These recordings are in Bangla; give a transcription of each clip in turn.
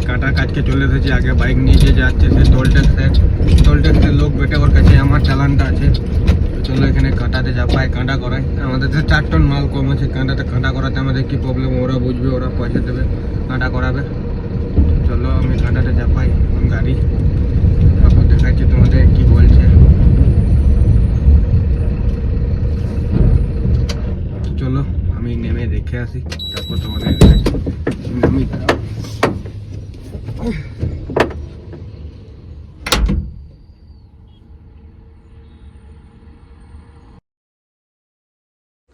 কাটা কাজকে চলে এসেছি। আগে বাইক নিয়ে যে যাচ্ছে সে টোল ট্যাক্সের লোক বেটে, ওর কাছে আমার চালানটা আছে। চলো এখানে কাঁটাতে যা পায় কাঁটা করায়। আমাদের তো 4 টন মাল কম আছে, কাঁটা করাতে আমাদের কি প্রবলেম ওরা বুঝবে, ওরা পয়সা দেবে, কাঁটা করাবে। চলো আমি কাঁটাতে যা পাই গাড়ি, তারপর দেখাচ্ছি তোমাদের কি বলছে। চলো আমি নেমে দেখে আসি, তারপর তোমাদের নামি।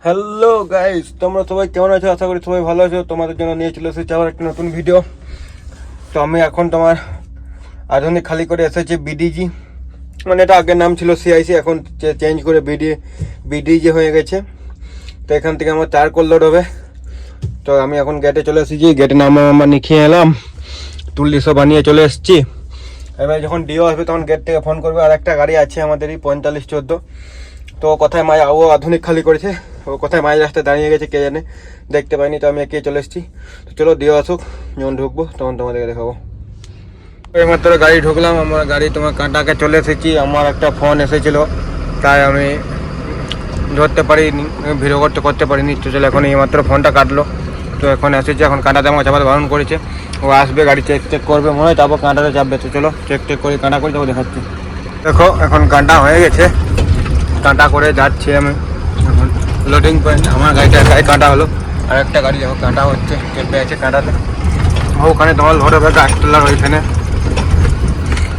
হ্যালো গাইস, তোমরা সবাই কেমন আছো? আশা করি সবাই ভালো আছো। তোমাদের জন্য নিয়ে চলে এসেছি আবার একটা নতুন ভিডিও। তো আমি এখন তোমার আধুনিক খালি করে এসেছি বিডিজি, মানে এটা আগের নাম ছিল সিআইসি, এখন চেঞ্জ করে বিডিজি হয়ে গেছে। তো এখান থেকে আমার 4 কল লোড হবে। তো আমি এখন গেটে চলে এসেছি, গেটে নামা নিখিয়ে এলাম, তুলি সব বানিয়ে চলে এসেছি। এবার যখন ডিও আসবে তখন গেট থেকে ফোন করবে। আর একটা গাড়ি আছে আমাদেরই 4514, তো কোথায় ও আধুনিক খালি করেছে, ও কোথায় মাঝ রাস্তায় দাঁড়িয়ে গেছে কে জানে, দেখতে পাইনি। তো আমি একে চলে এসেছি। তো চলো ডিও আসুক, যখন ঢুকবো তখন তোমাদেরকে দেখাবো। এইমাত্র গাড়ি ঢুকলাম, আমার গাড়ি তোমার কাঁটাকে চলে এসেছি। আমার একটা ফোন এসেছিল, তাই আমি ধরতে পারিনি, ভিডিও করতে পারিনি। তো চলো এখন এইমাত্র ফোনটা কাটলো, তো এখন এসেছে। এখন কাঁটাতে আমার চাপাতে বারণ করেছে, ও আসবে গাড়ি চেক করবে মনে হয়, তারপর কাঁটাতে চাপবে। তো চলো চেক করে কাঁটা করে যাবো, দেখাচ্ছি। দেখো এখন কাঁটা হয়ে গেছে, কাঁটা করে যাচ্ছি আমি এখন লোডিং পয়েন্ট। আমার গাড়িটা গায়ে কাঁটা হলো, আর একটা গাড়ি দেখো কাঁটা হচ্ছে, চেপে আছে কাঁটাতে। ওখানে তোমার ধরে হবে গাছতলার ওইখানে।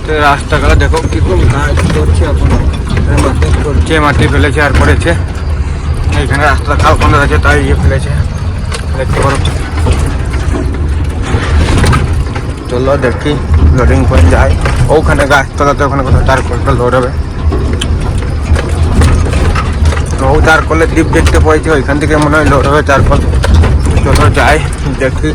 তো রাস্তাগুলো দেখো কীরকম কাজ করছে, এখন মাটি করছে, মাটি ফেলেছে আর করেছে। এইখানে রাস্তা খাল বন্ধ আছে, তাই ফেলেছে, দেখতে পারো। চলো দেখি লোডিং পয়েন্ট যাই, ওখানে গাছতলাতে ওখানে কোথাও 4 কল লোড হবে। তো 4 কলের দ্বীপ দেখতে পাইছি, ওইখান থেকে মনে হয় লোড হবে 4 কল। চলো যাই দেখি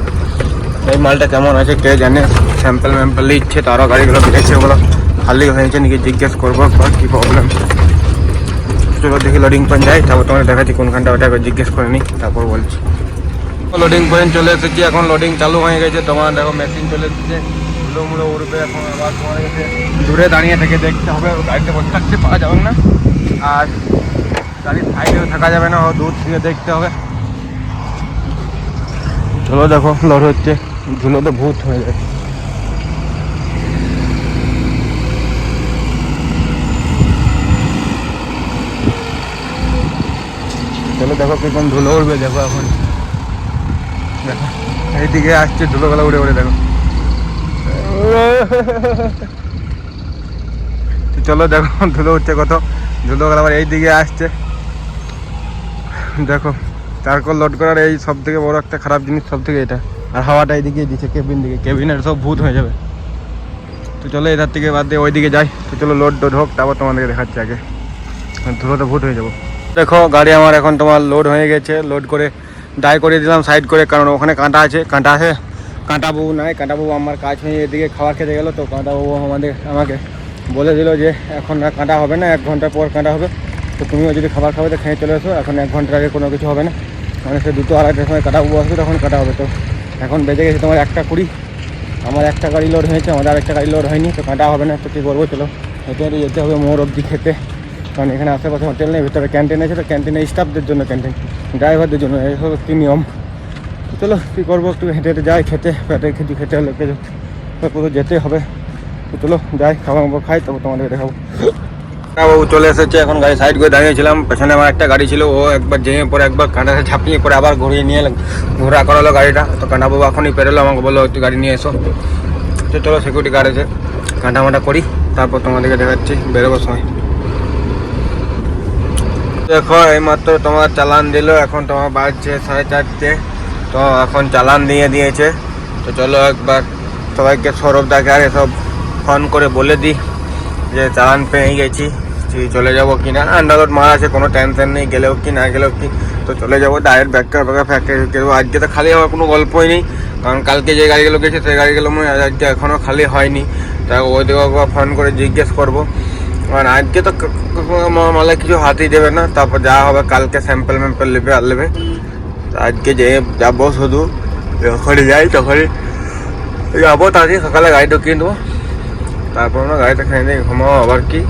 এই মালটা কেমন আছে কে জানে। স্যাম্পল নিচ্ছে, তারও গাড়িগুলো বেড়েছে, ওগুলো খালি হয়েছে নাকি জিজ্ঞেস করবো কী প্রবলেম। চলো দেখি লোডিং পয়েন্ট যাই, তারপর তোমাকে দেখাচ্ছি কোনখানটা, ওটা জিজ্ঞেস করে নিই তারপর বলছি। লোডিং পয়েন্ট চলে এসেছি, এখন লোডিং চালু হয়ে গেছে। তোমার দেখো মেশিন চলে এসেছে, ধুলো উড়বে। এখন আবার তোমার কাছে দূরে দাঁড়িয়ে থেকে দেখতে হবে, গাড়িতে বসে থাকতে পাওয়া যাবে না, আর গাড়ির সাইডেও থাকা যাবে না, দূর থেকে দেখতে হবে। চলো দেখো লোড হচ্ছে, ধুলোতে ভূত হয়ে যায়। চলো দেখো কিরকম ধুলো উড়বে, দেখো এখন দেখো এইদিকে আসছে ধুলোগুলো উড়ে উড়ে, দেখো। চলো দেখো ধুলো উঠছে কত, ধুলোগুলো আবার এইদিকে আসছে। দেখো 4 কল লোড করার এই সব থেকে বড় একটা খারাপ জিনিস সব থেকে এটা। আর হাওয়াটা এইদিকে দিচ্ছে কেবিনের সব ভূত হয়ে যাবে। তো চলো এধার থেকে বাদ দিয়ে ওইদিকে যাই। তো চলো লোড হোক, তারপর তোমাদেরকে দেখাচ্ছি। আগে ধুলোতে ভূত হয়ে যাবো। দেখো গাড়ি আমার এখন তোমার লোড হয়ে গেছে, লোড করে ডাই করে দিলাম সাইড করে, কারণ ওখানে কাঁটা আছে। কাঁটাবাবু নাই, কাঁটাবাবু আমার কাজ হয়ে এদিকে খাবার খেতে গেলো। তো কাঁটাবাবু আমাকে বলে দিল যে এখন আর কাঁটা হবে না, 1 ঘন্টা পর কাঁটা হবে। তো তুমিও যদি খাবার খাবে তো খেয়ে চলে এসো, এখন 1 ঘন্টার আগে কোনো কিছু হবে না। মানে সে 2টো 2:30টার সময় কাঁটাবাবু আসবে, তখন কাটা হবে। তো এখন বেজে গেছে তোমার 1:20, আমার একটা গাড়ি লোড হয়েছে, আমাদের আরেকটা গাড়ি লোড হয়নি, তো কাঁটা হবে না। তো কী করবো, চলো হেঁটে হেঁটে যেতে হবে মোড় অবধি খেতে, কারণ এখানে আশেপাশে হোটেল নেই, ভিতরে ক্যান্টিন আছে। তো ক্যান্টিনে স্টাফদের জন্য, ক্যান্টিন ড্রাইভারদের জন্য, এইসব একটি নিয়ম। তো চলো কী করবো, একটু হেঁটে হেঁটে যাই খেতে, খেতে হলে কোথাও যেতে হবে। তো চলো যাই, খাবার খাই, তবে তোমাদের দেখাবো। বাবু চলে এসেছে, এখন গাড়ি সাইড করে দাঁড়িয়েছিলাম। পেছনে আমার একটা গাড়ি ছিল, ও একবার জেঙে পরে একবার কাঁটাতে ঝাঁপিয়ে পরে আবার ঘুরিয়ে নিয়ে ঘোরা করালো গাড়িটা। তো কাঁটাবাবু এখনই পেরোলো, আমাকে বললো একটু গাড়ি নিয়ে এসো। তো চলো সিকিউরিটি গার্ড আছে, কাঁটামাটা করি, তারপর তোমাদেরকে দেখাচ্ছি বেরোবার সময়। দেখো এইমাত্র তোমার চালান দিল, এখন তোমার বাজছে 4:30। তো এখন চালান দিয়েছে। তো চলো একবার সবাইকে সৌরভ দাকে আর এসব ফোন করে বলে দিই যে চালান পেয়ে গেছি, চলে যাবো কিনা। আন্ডারলোড মারা আছে, কোনো টেনশন নেই, গেলেও কি না গেলেও কি। তো চলে যাবো ডাইরেক্ট ফ্যাক্টরি দেবো। আজকে তো খালি হওয়ার কোনো গল্পই নেই, কারণ কালকে যে গাড়িগুলো গেছে সেই গাড়িগুলো আজকে এখনও খালি হয়নি। তাই ওইদিকে ফোন করে জিজ্ঞেস করবো, কারণ আজকে তো মালে কিছু হাতই দেবে না। তারপর যা হবে কালকে স্যাম্পল নেবে। আজকে যে যাবো শুধু, যখনই যাই তখনই যাবো তাড়াতাড়ি সকালে গাড়ি ঢুকিয়ে দেবো, তারপর আমরা গাড়িটা খেয়ে নিয়ে ঘুমাবো আবার কি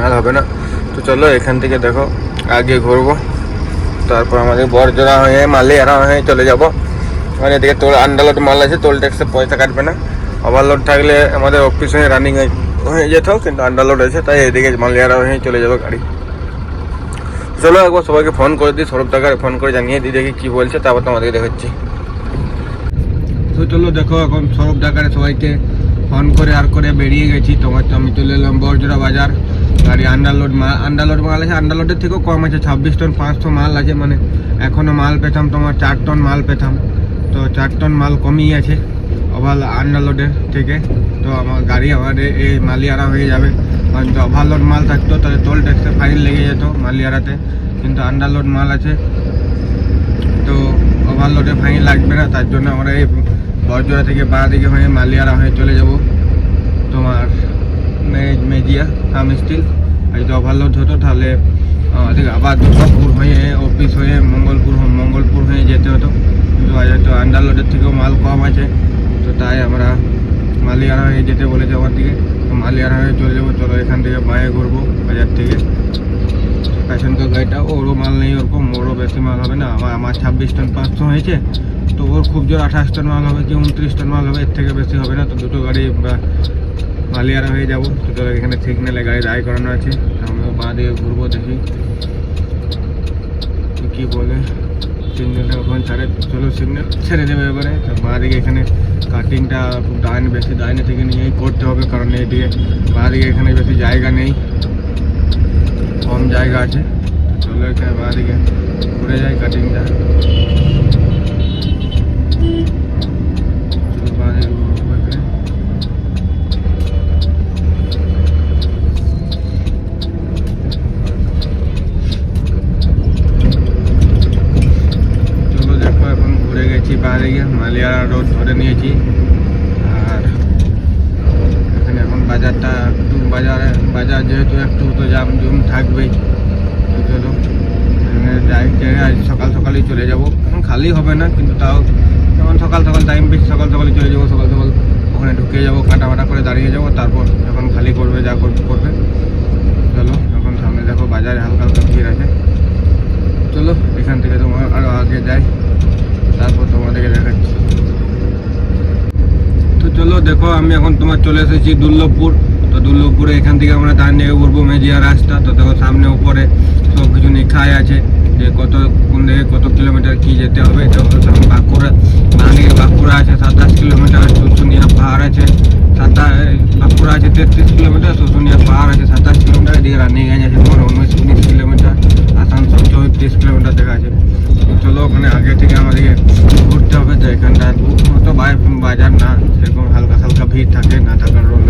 আর হবে না। তো চলো এখান থেকে দেখো আগে ঘুরবো, তারপর আমাদের বরজোড়া হয়ে মালিয়ারা হয়ে চলে যাবো। মানে এদিকে টোল আন্ডারলোড মাল আছে, টোল ট্যাক্সে পয়সা কাটবে না। ওভারলোড থাকলে আমাদের অফিস হয়ে রানিং হয়ে যেত, কিন্তু আন্ডারলোড আছে তাই এদিকে মালিয়ারা হয়ে চলে যাবে গাড়ি। চলো একবার সবাইকে ফোন করে দিই, সৌরভ টাকার ফোন করে জানিয়ে দিই দেখি কী বলছে, তারপর তোমাদেরকে দেখাচ্ছি। তো চলো দেখো এখন সৌরভ টাকারে সবাইকে ফোন করে আর করে বেরিয়ে গেছি। তোমার তো আমি চলে এলাম বরজোড়া বাজার। গাড়ি আন্ডারলোড মাল আছে, আন্ডারলোডের থেকেও কম আছে, 26 টন 500 মাল আছে। মানে এখনও মাল পেতাম তোমার 4 টন মাল পেতাম, তো 4 টন মাল কমই আছে ওভার আন্ডারলোডের থেকে। তো আমার গাড়ি আমাদের এই মালিয়ারা হয়ে যাবে, কারণ যদি ওভারলোড মাল থাকতো তাহলে টোল ট্যাক্সে ফাইন লেগে যেত মালিয়ারাতে, কিন্তু আন্ডারলোড মাল আছে তো ওভারলোডে ফাইন লাগবে না। তার জন্য আমরা এই বরজোড়া থেকে বাঁ দিকে হয়ে মালিয়ারা হয়ে চলে যাব তোমার মেজিয়া কাম স্টিল। আর যদি ওভারলোড হতো তাহলে আবার দুর্গাপুর হয়ে অফিস হয়ে মঙ্গলপুর হয়ে যেতে হতো, কিন্তু হয়তো আন্ডারলোডের থেকেও মাল কম আছে, তো তাই আমরা মালিয়ারা হয়ে যেতে বলেছে আমার দিকে। তো মালিয়ারা হয়ে চলে যাবো। চলো এখান থেকে বাঁয়ে ঘুরবো বাজার থেকে। প্যাসেঞ্জার গাড়িটা ওরও মাল নেই ওরকম, ওরও বেশি মাল হবে না। আমার 26 টন 500 হয়েছে, তো ওর খুব জোর 28 টন মাল হবে কি 29 টন মাল হবে, এর থেকে বেশি হবে না। তো দুটো গাড়ি মালিয়ারা হয়ে যাবো। তো চলো এখানে সিগন্যালে গাড়ি দাঁড় করানো আছে, আমিও বাঁ দিকে ঘুরবো দেখি কি বলে। সিগন্যালটা ওখানে ছাড়ে, চলো সিগন্যাল ছেড়ে দেবে এবারে। তো বাঁ দিকে এখানে কাটিংটা বেশি ডাইনে থেকে নিয়েই করতে হবে, কারণ এইদিকে বাঁ দিকে এখানে বেশি জায়গা নেই, কম জায়গা আছে। চলো এখানে বাঁ দিকে ঘুরে যায় কাটিংটা। মালিয়ারা রোড ধরে নিয়েছি, আর এখানে এখন বাজারটা একটু বাজার যেহেতু একটু তো জুম থাকবেই। তো চলো যাই, আজ সকালই চলে যাবো, এখন খালি হবে না কিন্তু তাও যখন সকাল টাইম বেশি সকালই চলে যাবো। সকাল ওখানে ঢুকে যাবো, কাটা করে দাঁড়িয়ে যাবো, তারপর যখন খালি করবে যা করবে। চলো এখন সামনে দেখো বাজারে হালকা ভিড় আছে। চলো এখান থেকে তোমার আরও আগে যাই, তারপর তোমাদেরকে দেখাচ্ছি। তো চলো দেখো আমি এখন তোমার চলে এসেছি দুর্লভপুর। তো দুর্লভপুরে এখান থেকে আমরা ডান দিকে ঘুরবো মেজিয়া রাস্তা। তো দেখো সামনে উপরে সব কিছু লেখাই আছে যে কোন দিকে কত কিলোমিটার কি যেতে হবে। তো বাঁকুড়া ডান দিকে বাঁকুড়া আছে 27 কিলোমিটার, শুশুনিয়া পাহাড় আছে বাঁকুড়া আছে 33 কিলোমিটার, শুশুনিয়া পাহাড় আছে 27 কিলোমিটার, এদিকে রানীগঞ্জ আছে তোমার 19 কিলোমিটার, আসানসোল 34 কিলোমিটার দেখা আছে। চলো ওখানে আগে থেকে আমাদেরকে ঘুরতে হবে। তো এখানটা তো বাজার না, সেরকম হালকা ভিড় থাকে, না থাকার রোল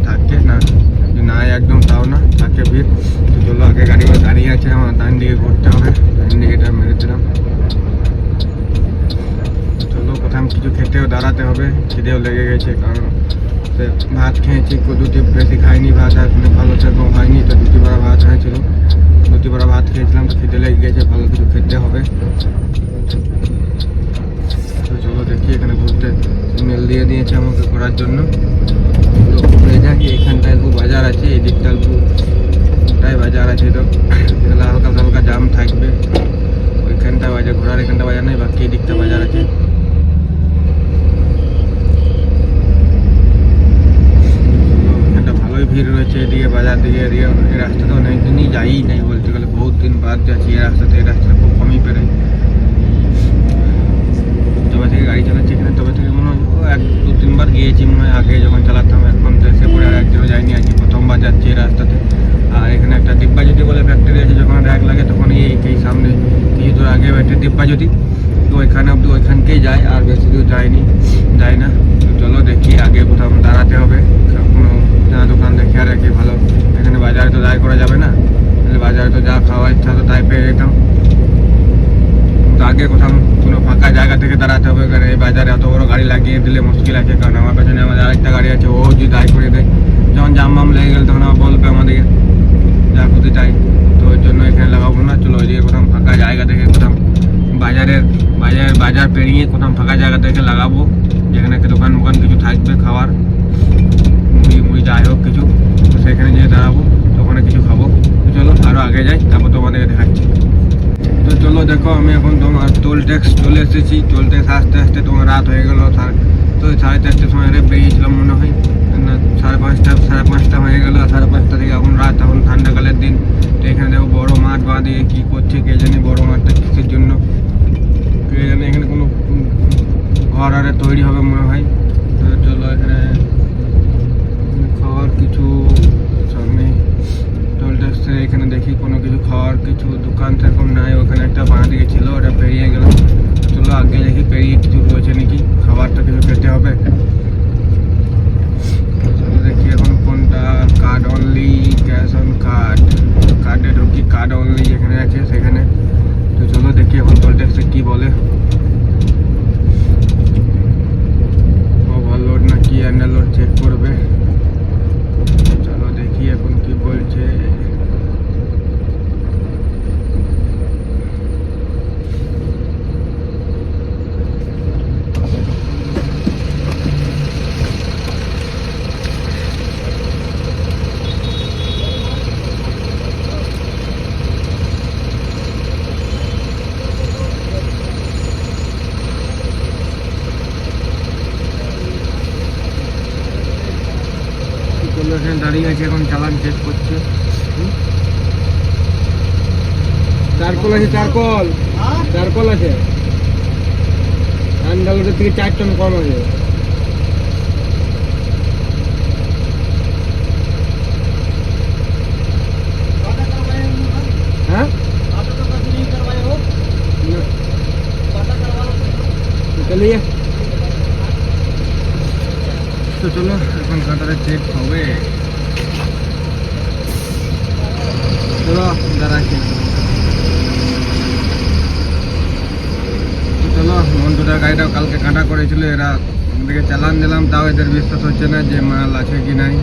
থাকে না একদম তাও না, থাকে ভিড়। তো চলো আগে গাড়ি দাঁড়িয়ে আছে, আমার ডান দিকে ঘুরতে হবে, ডান দিকে এটা মেরে দিলাম। চলো প্রথম কিছু খেতেও দাঁড়াতে হবে, খিদেও লেগে গেছে, কারণ ভাত খেয়েছি দুটি বেশি খাইনি, ভাত আসলে ভালো সেরকম হয়নি। তো দুটি বড়া ভাত হয়েছিল, দুটি বড়া ভাত খেয়েছিলাম, তো খিদে লেগে গেছে, ভালো কিছু খেতে হবে। তো চলো দেখি এখানে ঘুরতে সিগন্যাল দিয়ে দিয়েছে আমাকে ঘোরার জন্য। ঘুরে যাই, এখানটায় বাজার আছে, এই দিকটা ওটাই বাজার আছে। তো এখানে হালকা জাম থাকবে, ওইখানটা বাজার ঘোরার এখানটা বাজার নেই, বাকি এই দিকটা বাজার আছে। এখানটা ভালোই ভিড় রয়েছে এদিকে বাজার দিকে, এদিকে এই রাস্তাটা অনেক দিনই যাই নাই বলতে গেলে, বহুত দিন বাদ যাচ্ছি এই রাস্তাতে। এই রাস্তাটা খুব কমই পেরে, তবে থেকে গাড়ি চালাচ্ছি এখানে, তবে থেকে মনে হয় 1-2-3 বার গিয়েছি মনে হয় আগে যখন চালাতাম। এখন তো এসে পরে আর একদিনও যাইনি, আজকে প্রথমবার যাচ্ছি এই রাস্তাতে। আর এখানে একটা দিব্যাজ্যোতি বলে ফ্যাক্টরি আছে, যখন র্যাক লাগে তখন এই সামনে কিছু দূর আগে একটা দিব্যাজ্যোতি, তো ওইখানে অব্দি ওইখানকেই যায়, আর বেশি দূর যাই না। তো চলো দেখি আগে কোথাও দাঁড়াতে হবে, কোনো দোকান দেখে আর কি ভালো। এখানে বাজারে তো দাঁড় করা যাবে না, তাহলে বাজারে তো যা খাওয়ার ইচ্ছা তো তাই পেয়ে যেতাম। তো আগে কোথাও কোনো ফাঁকা জায়গা থেকে দাঁড়াতে হবে, কারণ এই বাজারে এত বড় গাড়ি লাগিয়ে দিলে মুশকিল আছে। কারণ আমার পেছনে আমাদের আরেকটা গাড়ি আছে, ও যদি দায় করে দেয়, যখন জাম লেগে গেলে তখন আমার বলবে আমাদেরকে যা করতে চাই। তো ওই জন্য এখানে লাগাবো না। চলো ওইদিকে কোথাও ফাঁকা জায়গা থেকে, কোথাও বাজার পেরিয়ে কোথাও ফাঁকা জায়গা থেকে লাগাবো। যেখানে একটা দোকান কিছু থাকবে খাবার, মুড়ি যাই হোক কিছু, তো সেখানে যেয়ে দাঁড়াবো, তো ওখানে কিছু খাবো। তো চলো আরও আগে যাই, তারপর তোমাদেরকে দেখাচ্ছি। তো চলো দেখো, আমি এখন তোমার টোল ট্যাক্স চলে এসেছি। টোল ট্যাক্স আসতে আসতে তোমার রাত হয়ে গেলো। তো 4:30টার সময় বেরিয়েছিলাম মনে হয়, না 5:30 হয়ে গেলো। 5:30 থেকে এখন রাত, এখন ঠান্ডাকালের দিন। তো এখানে দেখো বড় মাঠ বাঁধিয়ে কী করছে কে জানি, বড় মাঠটা কিসের জন্য কে জানি। এখানে কোনো ঘর আরে তৈরি হবে মনে হয়। তো চলো এখানে খাওয়ার কিছু সামনে টোল ট্যাক্সের এখানে দেখি কোনো কিছু খাওয়ার কিছু দোকান সেরকম নাই। ওখানে একটা বাঁ দিকে ছিল, ওটা পেরিয়ে গেল। চলো আগে দেখি পেরিয়ে কিছু রয়েছে নাকি, খাবারটা কিছু খেতে হবে। চলো দেখি এখন কোনটা, কার্ড অনলি, ক্যাশ অন কার্ডে ঢুকি, কার্ড অনলি যেখানে আছে সেখানে। তো চলো দেখি এখন টোল ট্যাক্সে কী বলে, ওভারলোড না কি আন্ডারলোড চেক করবে। চলো দেখি এখন কি বলছে। এখানে দাঁড়িয়ে আছে, এখন চালান চেক করছে। চারকোল আছে, চারকোল আছে, আন্ডারলোডের থেকে 4 টন কম আছে। হ্যাঁ চলিয়ে। তো চলো এখন কাঁটাটা চেক হবে। চলো দাঁড়াচ্ছি। চলো মন্টুটার গাড়িটাও কালকে কাঁটা করেছিল, এরা আমাদেরকে চালান দিলাম, তাও এদের বিশ্বাস হচ্ছে না যে মাল আছে কি নাই।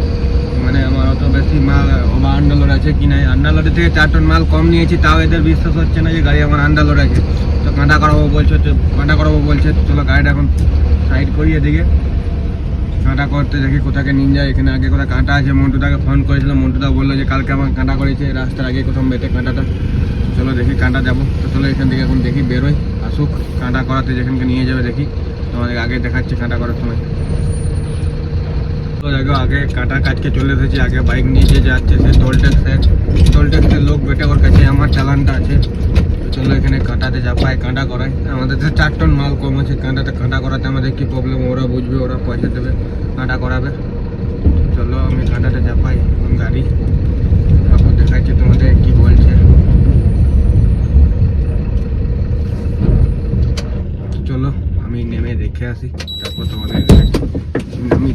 মানে আমার অত বেশি মাল ওভার আন্ডারলোড আছে কি নাই। আন্ডারলোডের থেকে 4 টন মাল কম নিয়েছি, তাও এদের বিশ্বাস হচ্ছে না যে গাড়ি আমার আন্ডারলোড আছে। তো কাঁটা করাবো বলছে। চলো গাড়িটা এখন সাইড করি, এদিকে কাঁটা করতে দেখি কোথাকে নিয়ে যায়। এখানে আগে কোথাও কাঁটা আছে, মন্টুদাকে ফোন করেছিলাম, মন্টুদা বললো যে কালকে আমার কাঁটা করেছে রাস্তার আগে কোথাও বেটে কাঁটাটা। চলো দেখি কাঁটা যাবো। তো চলো এখান থেকে এখন দেখি বেরোই, আসুক কাঁটা করাতে যেখানকে নিয়ে যাবে দেখি। তোমাদের আগে দেখাচ্ছি কাঁটা করার সময়। তো দেখো আগে কাঁটা কাজকে চলে এসেছি, আগে বাইক নিয়ে যে যাচ্ছে সে টোল ট্যাক্সের লোক বেটে, ওর কাছে আমার চালানটা আছে। চলো এখানে কাঁটাতে চাপাই, কাঁটা করাই। আমাদের তো 4 টন মাল কম আছে, কাঁটা করাতে আমাদের কী প্রবলেম ওরা বুঝবে, ওরা পয়সা দেবে, কাঁটা করাবে। চলো আমি কাঁটাতে চাপাই এখন গাড়ি, তারপর দেখাচ্ছি তোমাদের কি বলছে। চলো আমি নেমে দেখে আসি, তারপর তোমাদের দেখাচ্ছি। নামি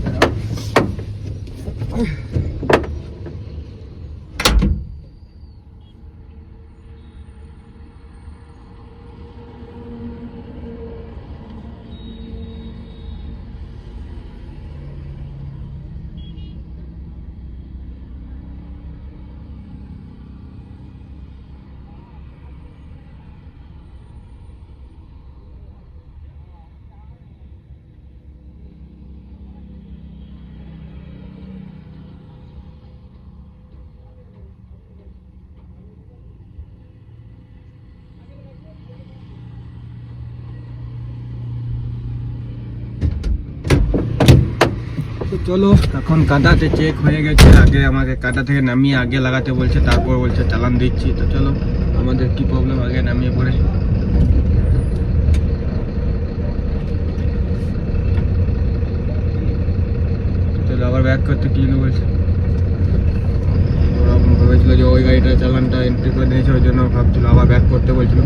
তো চলো এখন কাঁটাতে চেক হয়ে গেছে। আগে আমাকে কাঁটা থেকে নামিয়ে আগে লাগাতে বলছে, তারপর বলছে চালান দিচ্ছি। তো চলো আমাদের কি প্রবলেম, আগে নামিয়ে পড়ে। চলো আবার ব্যাক করতে কি বলছে, ওরা ভেবেছিল যে ওই গাড়িটা চালানটা এন্ট্রি করে দিয়েছে, ওই জন্য ভাবছিল আবার ব্যাক করতে বলছিল।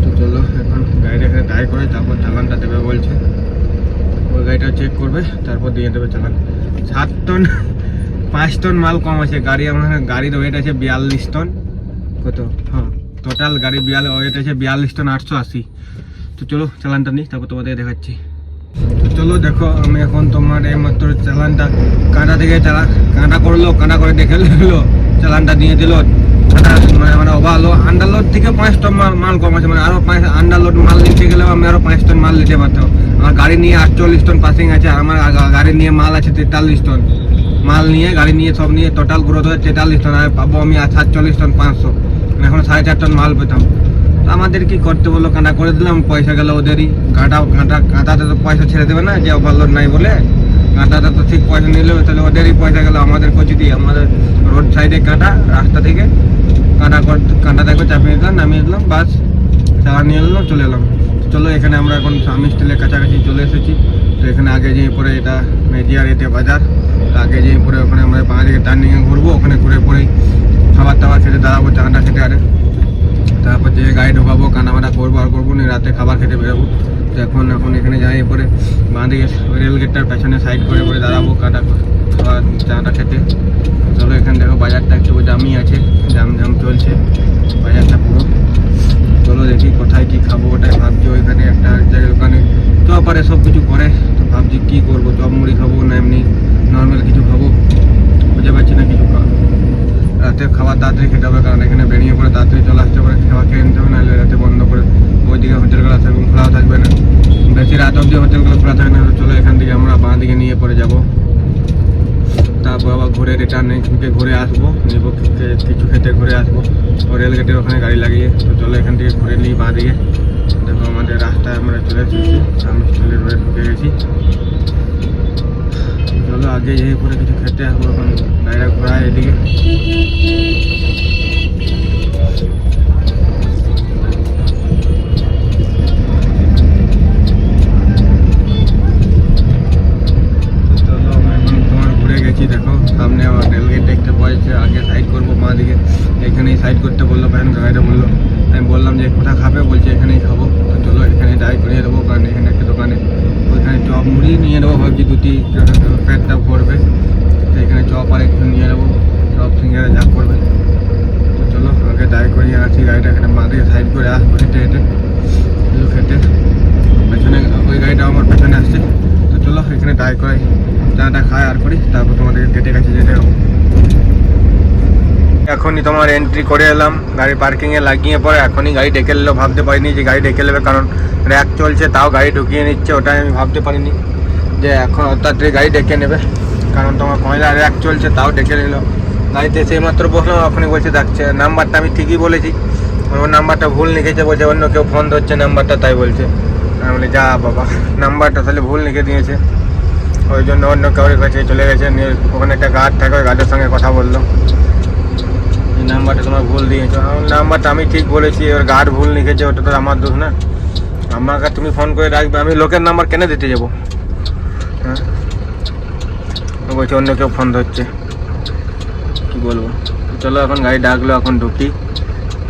তো চলো এখন গাড়িটা এখানে দাঁড় করে তারপর চালানটা দেবে বলছে। ওই গাড়িটা চেক করবে, তারপর দিয়ে দেবে চালান। 7 টন 5 টন মাল কম আছে গাড়ি। আমার গাড়ির ওয়েট আছে 42 টন। কত? হ্যাঁ টোটাল গাড়ি ওয়েট আছে 42 টন 880। তো চলো চালানটা নিই, তারপর তোমাদের দেখাচ্ছি। তো চলো দেখো আমি এখন তোমার এইমাত্র চালানটা কাঁটা থেকে কাঁটা করলো, কাঁটা করে দেখে নিলো, চালানটা দিয়ে দিল। মানে আমার ওভারলোড আন্ডারলোড থেকে 5 টন মাল কম আছে, মানে আরো 5 আন্ডারলোড মাল নিতে গেলেও আমি আরো 5 টন মাল নিতে পারতাম। আমার গাড়ি নিয়ে 48 টন পাসিং আছে, আর আমার গাড়ি নিয়ে মাল আছে 43 টন। মাল নিয়ে গাড়ি নিয়ে সব নিয়ে টোটাল গ্রোথ হয় 43 টন, আর পাবো আমি 47 টন 500, এখন 4.5 টন মাল পেতাম। আমাদের কি করতে বললো, কাঁটা করে দিলাম, পয়সা গেল ওদেরই। কাঁটাতে তো পয়সা ছেড়ে দেবে না, যে ওভারলোড নাই বলে। কাঁটাতে তো ঠিক পয়সা নিলে, তাহলে ওদেরই পয়সা গেল, আমাদের কচি দিয়ে। আমাদের রোড সাইডে কাঁটা, রাস্তা থেকে কাঁটা দেখো চাপিয়ে দিলাম, নামিয়ে দিলাম, বাস চালা নিয়ে এলাম, চলে এলাম। চলো এখানে আমরা এখন স্বামী স্টিলের কাছাকাছি চলে এসেছি। তো এখানে আগে যেয়ে পরে এটা মেজিয়ার এতে বাজার, আগে যেয়ে পরে ওখানে আমরা বাঁ দিকে টার্নিংয়ে ঘুরবো, ওখানে ঘুরে পরেই খাবার টাবার খেতে দাঁড়াবো, চাটা খেতে। আরে তারপর যে গাড়ি ঢোকাবো, কানামাটা করবো আর করবো না, রাতে খাবার খেতে বেরোবো। তো এখন এখানে যাই পরে বাঁ দিকে রেল গেটটার পেছনে সাইড করে পরে দাঁড়াবো খাবার চাটা খেতে। চলো এখানে দেখো বাজারটা একটু জামই আছে, জাম চলছে বাজারটা পুরো। চলো দেখি কোথায় কি খাবো, ওটাই ভাবছি। ওইখানে একটা জায়গায় দোকানে চপ আরে সব কিছু করে, তো ভাবছি কী করবো, চপ মুড়ি খাবো না এমনি নর্মাল কিছু খাবো, বুঝতে পারছি না কিছু। রাতে খাবার তাড়াতাড়ি খেতে হবে, কারণ এখানে বেরিয়ে পরে তাড়াতাড়ি চলে আসতে পারে, খাবার খেয়ে নিতে হবে, নাহলে রাতে বন্ধ করে ওইদিকে হোটেলগুলো সেরকম খোলা থাকবে না, বেশি রাত অবধি হোটেলগুলো খোলা থাকবে না। চলো এখান থেকে আমরা বাঁ দিকে নিয়ে পরে যাবো, তারপর আবার ঘুরে রিটার্ন ঘুরে আসবো, কিছু খেতে ঘুরে আসবো ও রেল গেটের ওখানে গাড়ি লাগিয়ে। তো চলো এখান থেকে ঘুরে নিই বাঁ দিকে। দেখো আমাদের রাস্তায় আমরা চলে এসেছি, আমি স্কুলে রোডে ঢুকে গেছি। চলো আগে যেয়ে পরে কিছু খেতে আসবো, এখন গাড়িটা ঘোরায় এদিকে। দেখো সামনে আমার রেলগেট দেখতে পাওয়া যাচ্ছে, আগে সাইড করবো বাঁ দিকে, এখানেই সাইড করতে বললো প্যান গাড়িটা বললো। আমি বললাম যে কোথায় খাবে, বলছে এখানেই খাবো। তো চলো এখানে ডাই করিয়ে দেবো, কারণ এখানে একটা দোকানে ওইখানে চপ মুড়ি নিয়ে নেবো, ভাবছি দুটি পেটটা ভরবে। তো এখানে চপ আর একটু নিয়ে নেবো, চপ সিঙ্গারা যা করবে। তো চলো আগে ডাই করিয়ে আছি গাড়িটা, এখানে বাঁ দিকে সাইড করে আসবো হেঁটে হেঁটে খেতে। পেছনে ওই গাড়িটা আমার পেছনে আসছে। তো চলো এখানে ডাই করাই, চাটা খাই আর করি, তারপর তোমাদের গেটের কাছে যেতে হবে। এখনই তোমার এন্ট্রি করে এলাম, গাড়ি পার্কিংয়ে লাগিয়ে পরে এখনই গাড়ি ডেকে নিলো। ভাবতে পারিনি যে গাড়ি ডেকে নেবে, কারণ র্যাক চলছে তাও গাড়ি ঢুকিয়ে নিচ্ছে, ওটাই আমি ভাবতে পারিনি যে এখন তাড়াতাড়ি গাড়ি ডেকে নেবে, কারণ তোমার ময়লা র্যাক চলছে তাও ডেকে নিল। গাড়িতে সেই মাত্র বসলাম, এখনই বলছে ডাকছে। নাম্বারটা আমি ঠিকই বলেছি, ওর নাম্বারটা ভুল লিখেছে, বলছে অন্য কেউ ফোন ধরছে নাম্বারটা, তাই বলছে। আমি বলি যা বাবা, নাম্বারটা তাহলে ভুল লিখে দিয়েছে, ওই জন্য অন্য কাউরের কাছে চলে গেছে। নিয়ে ওখানে একটা গার্ড থাকে, ওই গার্ডের সঙ্গে কথা বললো, এই নাম্বারটা তোমার ভুল দিয়েছো। নাম্বারটা আমি ঠিক বলেছি, এবার গার্ড ভুল লিখেছে, ওটা তো আমার দোষ না। আমাকে তুমি ফোন করে রাখবে, আমি লোকের নাম্বার কেন দিতে যাবো? হ্যাঁ বলছে অন্য কেউ ফোন ধরছে, কী বলবো। চলো এখন গাড়ি ডাকলো, এখন ঢুকি।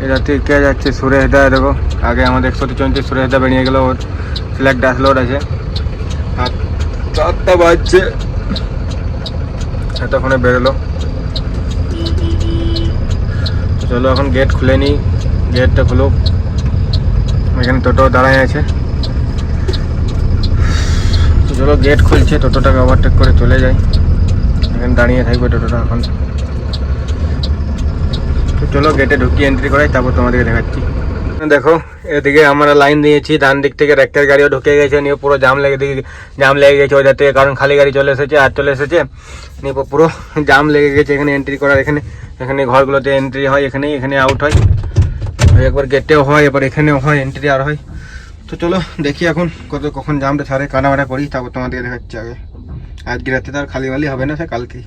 এটা থেকে কে যাচ্ছে? সুরেশদা, দেখো আগে আমাদের 134 সুরেশদা বেরিয়ে গেলো, ওর সিলেক্ট ডাসলোড আছে। আর 4টা বাজছে, এতক্ষণে বেরোলো। চলো এখন গেট খুলে নিই, গেটটা খুলুক। এখানে টোটো দাঁড়ায় আছে, চলো গেট খুলছে, টোটোটাকে ওভারটেক করে চলে যাই। এখানে দাঁড়িয়ে থাকবে টোটোটা এখন। তো চলো গেটে ঢুকিয়ে এন্ট্রি করাই, তারপর তোমাদেরকে দেখাচ্ছি। দেখো এদিকে আমরা লাইন দিয়েছি, ডান দিক থেকে র্যাকের গাড়িও ঢুকে গেছে, নিয়ে পুরো জাম লেগে গেছে ওইটার থেকে, কারণ খালি গাড়ি চলে এসেছে আর চলে এসেছে, নিয়ে পুরো জাম লেগে গেছে এখানে এন্ট্রি করার। এখানে ঘরগুলোতে এন্ট্রি হয়, এখানে আউট হয়, একবার গেটেও হয়, এবার এখানেও হয়, এন্ট্রি আর হয়। তো চলো দেখি এখন কখন জামটা ছাড়ে, কাটামাটা করি, তারপর তোমাদেরকে দেখাচ্ছি। আজকে রাতে তার খালি হবে না, সে কালকেই।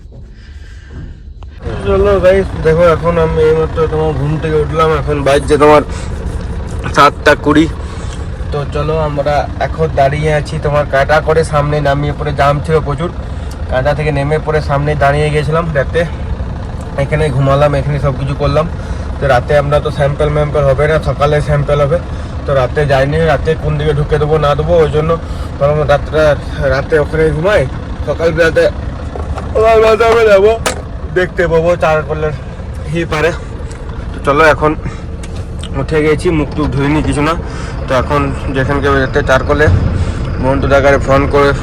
চলো গাইস দেখো, এখন আমি এইমাত্র তোমার ঘুম থেকে উঠলাম, এখন বাজছে তোমার 7:20। তো চলো আমরা এখন দাঁড়িয়ে আছি তোমার কাটা করে, সামনে নামিয়ে পরে জাম ছিল প্রচুর, কাটা থেকে নেমে পরে সামনে দাঁড়িয়ে গেছিলাম রাতে। এখানে ঘুমালাম, এখানে সব কিছু করলাম। তো রাতে আমরা তো স্যাম্পেল হবে না, সকালে স্যাম্পেল হবে। তো রাতে যাইনি, রাতে কোন দিকে ঢুকে দেবো না দেবো, ওই জন্য তখন রাতে ওখানে ঘুমাই, সকালবেলাতে আমি যাবো, দেখতে পাবো চার করলে হি পারে। তো চলো এখন উঠে গেছি, মুখ টুক ধুইনি কিছু না। তো এখন যেখানকে যেতে চার করলে বন্ধু ডাকারে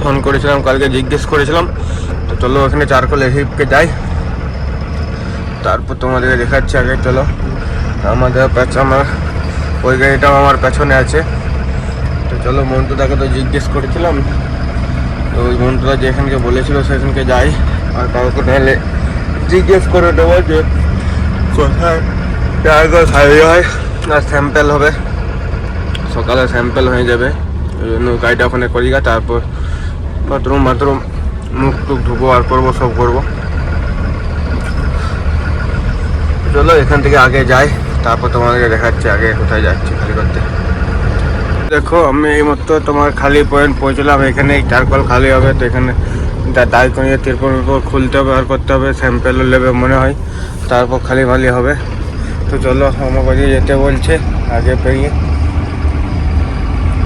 ফোন করেছিলাম, কালকে জিজ্ঞেস করেছিলাম। তো চলো ওখানে চার করলে হিপকে যাই, তারপর তোমাদেরকে দেখাচ্ছি। আগে চলো আমার ওই গাড়িটাও আমার পেছনে আছে, তো চলো মন্টুদাকে তো জিজ্ঞেস করেছিলাম, তো ওই মন্টুদা যেখানকে বলেছিল সেখানকে যাই, আর কাউকে তাহলে জিজ্ঞেস করে দেবো যে কোথায় জায়গা খালি হয় আর স্যাম্পেল হবে, সকালে স্যাম্পেল হয়ে যাবে। ওই জন্য গাড়িটা ওখানে করি গা, তারপর বাথরুম মুখ টুক ধুবো আর করবো, সব করবো। চলো এখান থেকে আগে যাই, তারপর তোমাদেরকে দেখাচ্ছি আগে কোথায় যাচ্ছি খালি করতে। দেখো আমি এইমাত্র তোমার খালি পয়েন্ট পৌঁছলাম, এখানে চারকল খালি হবে, তো এখানে দায় করে তিরপল খুলতে হবে আর করতে হবে, স্যাম্পেলও নেবে মনে হয়, তারপর খালি হবে। তো চলো আমাকে যেতে বলছে আগে পেরিয়ে,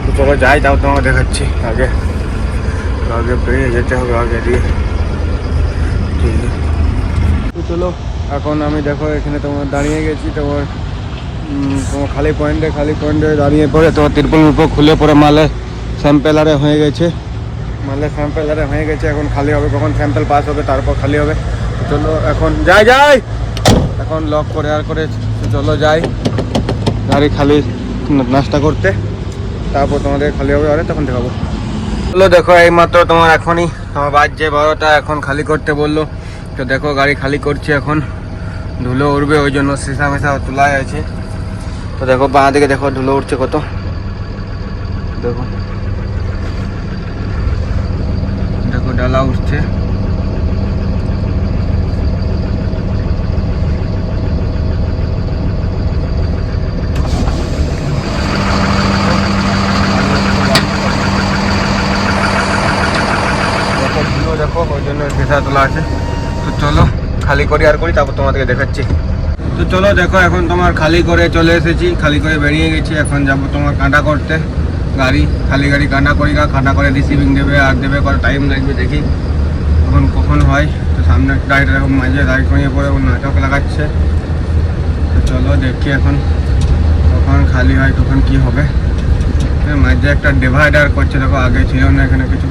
তো চলো যাই, তাও তোমাকে দেখাচ্ছি আগে পেরিয়ে যেতে হবে আগে দিয়ে, ঠিক আছে। তো চলো এখন আমি দেখো এখানে তোমার দাঁড়িয়ে গেছি, তোমার খালি পয়েন্টে দাঁড়িয়ে পরে তোমার তিরপল খুলে পরে মালে স্যাম্পেলারে হয়ে গেছে, এখন খালি হবে, কখন স্যাম্পেল পাস হবে তারপর খালি হবে। চলো এখন যাই এখন লক করে চলো যাই গাড়ি খালি নাস্তা করতে, তারপর তোমাদের খালি হবে, আরে তখন দেখাবো। চলো দেখো এইমাত্র তোমার এখনই আমার বাজছে 12টা, এখন খালি করতে বললো, তো দেখো গাড়ি খালি করছি, এখন ধুলো উঠবে ওই জন্য সিসা মিশা তোলাই আছে। তো দেখো বাঁ দিকে দেখো ধুলো উঠছে কত, দেখো ডালা উঠছে। দেখো ওই জন্য সিসা তোলা আছে। তো চলো খালি করি তারপর তোমাদেরকে দেখাচ্ছি। তো চলো দেখো এখন তোমার খালি করে চলে এসেছি, খালি করে বেরিয়ে গেছি, এখন যাবো তোমার কাঁটা করতে খালি গাড়ি কাঁটা করে রিসিভিং দেবে আর কত টাইম লাগবে দেখি কখন হয়। তো সামনে গাড়িটা এরকম মাঝে দাঁড় করিয়ে পরে নাটক লাগাচ্ছে, তো চলো দেখি এখন কখন খালি হয় কখন কি হবে। মাঝে একটা ডিভাইডার করছে, দেখো আগে ছিল না এখানে কিছু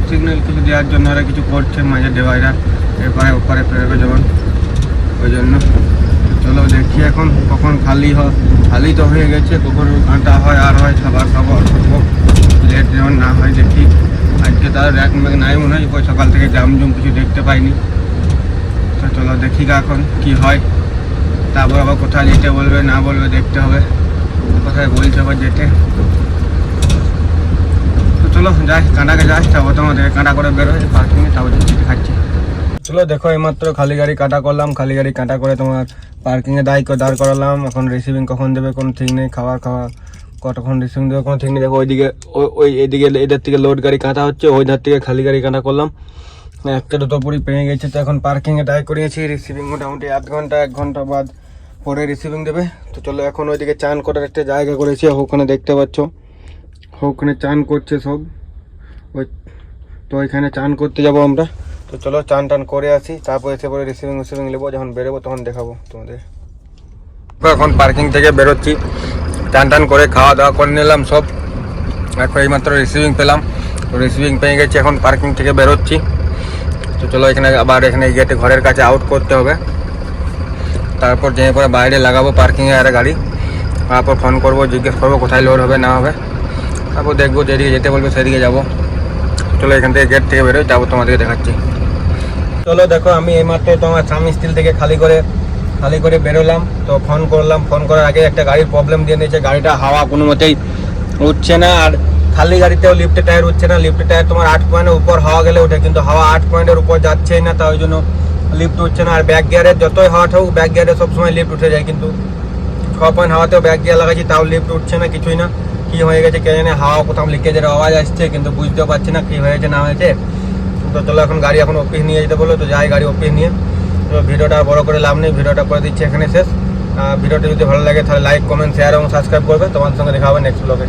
সিগন্যাল কিছু দেওয়ার জন্য ওরা কিছু করছে মাঝে ডিভাইডার, এরপরে ওপরে ফেরবে যেমন, ওই জন্য। চলো দেখি এখন কখন খালি তো হয়ে গেছে, কখন কাঁটা হয় আর হয়, খাবার লেট যেমন না হয় দেখি। আজকে তার র্যাক ম্যাক নাই মনে হয়, ওই সকাল থেকে জাম কিছু দেখতে পাইনি। তো চলো দেখি এখন কি হয়, তারপর আবার কোথায় যেতে বলবে না বলবে দেখতে হবে, কোথায় বলছে আবার যেতে। তো চলো যাই কাঁটাকে যাই, তারপর তোমাদের কাঁটা করে বেরোয় পার্কিংয়ে, তারপর খাচ্ছি। চলো দেখো এইমাত্র খালি গাড়ি কাটা করলাম, খালি গাড়ি কাটা করে তোমার পার্কিংয়ে দাঁড় করালাম। এখন রিসিভিং কখন দেবে কোনো ঠিক নেই, খাওয়া কতক্ষণ রিসিভিং দেবে কোনো ঠিক নেই। দেখো এদিকে এদের থেকে লোড গাড়ি কাটা হচ্ছে, ওই ধার থেকে খালি গাড়ি কাটা করলাম, একটা দুটো পুরি পেয়ে গেছে। তো এখন পার্কিংয়ে দাঁড় করিয়েছি, রিসিভিং মোটামুটি 1 ঘন্টা বাদ পরে রিসিভিং দেবে। তো চলো এখন ওইদিকে চান করার একটা জায়গা করেছি, ওখানে দেখতে পাচ্ছ ওখানে চান করছে সব, ওই তো ওইখানে চান করতে যাবো আমরা। তো চলো চান টান করে আসি, তারপর এসে পরে রিসিভিং নেবো, যখন বেরোবো তখন দেখাবো তোমাদের। এখন পার্কিং থেকে বেরোচ্ছি, চান টান করে খাওয়া দাওয়া করে নিলাম সব, এখন এইমাত্র রিসিভিং পেলাম, তো রিসিভিং পেয়ে গেছি, এখন পার্কিং থেকে বেরোচ্ছি। তো চলো এখানে গেটে ঘরের কাছে আউট করতে হবে, তারপর যেয়ে পরে বাইরে লাগাবো পার্কিংয়ে আর গাড়ি, তারপর ফোন করবো জিজ্ঞেস করবো কোথায় লোড হবে না হবে, তারপর দেখবো যেদিকে যেতে বলবো সেদিকে যাবো। চলো এখান থেকে গেট থেকে বেরোই, তারপর তোমাদেরকে দেখাচ্ছি। চলো দেখো আমি এইমাত্র তোমার স্বামী স্টিল থেকে খালি করে বেরোলাম। তো ফোন করার আগে একটা গাড়ির প্রবলেম দিয়ে নিয়েছে, গাড়িটা হাওয়া কোনো মতেই উঠছে না, আর খালি গাড়িতেও লিফটের টায়ার উঠছে না। লিফটের টায়ার তোমার 8 পয়েন্টের উপর হাওয়া গেলে ওঠে, কিন্তু হাওয়া 8 পয়েন্টের উপর যাচ্ছেই না, তাই জন্য লিফট উঠছে না। আর ব্যাক গিয়ারে যতই হাওয়া থাকুক, ব্যাক গিয়ারে সবসময় লিফট উঠে যায়, কিন্তু 6 পয়েন্ট হাওয়াতেও ব্যাক গিয়ার লাগাচ্ছি, তাও লিফট উঠছে না, কিছুই না। কি হয়ে গেছে কে জানে, হাওয়া কোথাও লিকেজের আওয়াজ আসছে, কিন্তু বুঝতেও পারছি না কি হয়েছে না হয়েছে। তো চলো এখন গাড়ি অফিস নিয়ে যেতে বলো, তো যাই গাড়ি অফিস নিয়ে। তো ভিডিওটা বড় করে লাভ নেই, ভিডিওটা করে দিচ্ছি এখানে শেষ। ভিডিওটা যদি ভালো লাগে তাহলে লাইক কমেন্ট শেয়ার এবং সাবস্ক্রাইব করবে। তোমার সঙ্গে দেখা হবে নেক্সট ব্লগে।